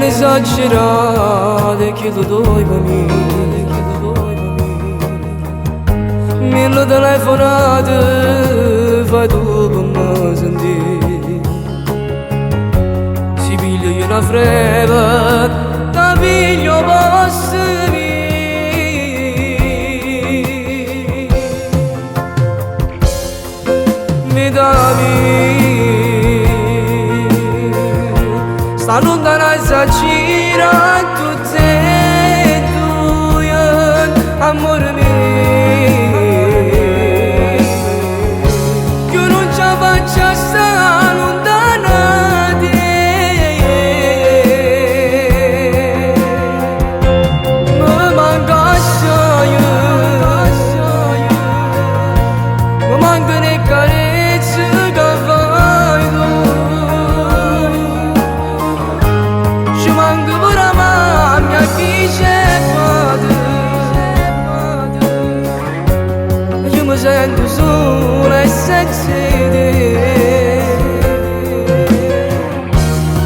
esagerate che lo doi per me. Mille telefonate fai tu per me sentire. Si piglia io una freva, da piglio posso mi davi sta lontana esagera tutte e due, amore mio. Io non ci faccio sta lontana di mi manca assai, mi mancano le carezze che fai tu. Ci manca pure la mamma che c'è fatta. Io mi sento sola e senza te.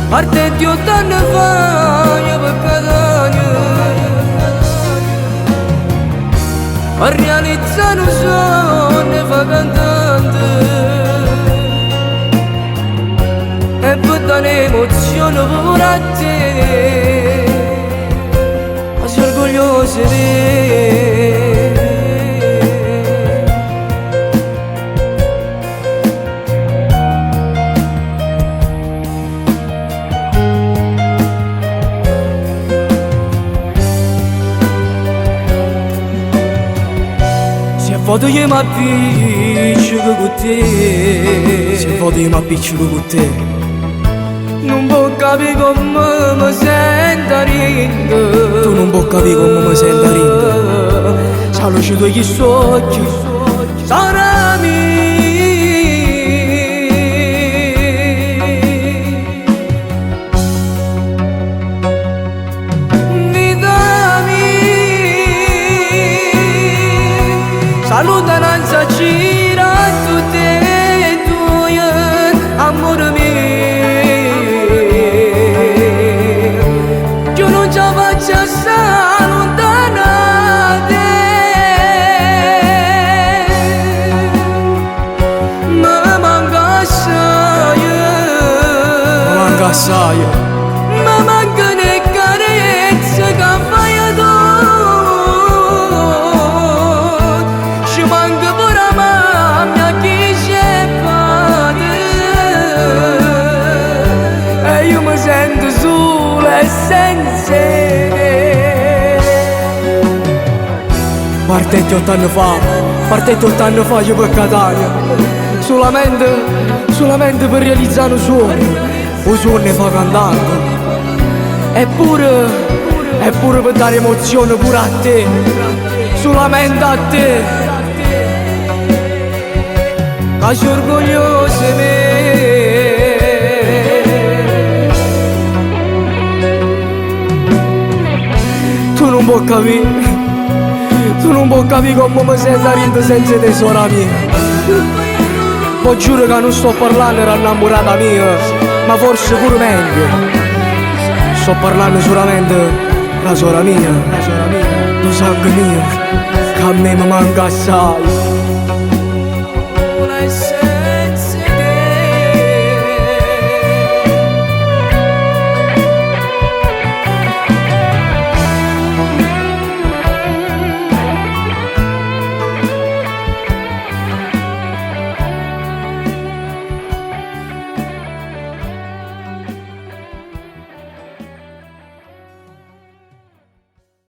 Parte di 8 anni fa io per Catania a realizzare un sogno fa cantante e per dare emozione pure a te, ma sei orgoglioso di te. Se vado io mi appiccico con te, se vado io mi appiccico con te, non può capire come mi sento rinda. Tu non puoi capire come mi sento rinda. Se la luce degli occhi sarà mia. Saluta non gira tutte e due, amore mio. Io non ci faccio stare lontana da te. Mi manca assai, mi manca assai, mi mancano le carezze che fai tu. Sento sola e senza te. Partetti 8 anni fa io per Catania, solamente per realizzare un sogno fa cantando, eppure per dare emozione pure a te, solamente a te, che sei orgoglioso di me. Tu non puoi capire come mi sento rinda senza tesora mia. Ma giuro che non sto parlando della innamorata mia, ma forse pure meglio. Sto parlando solamente della sora mia, lo sangue mio, che a me mi manca assai.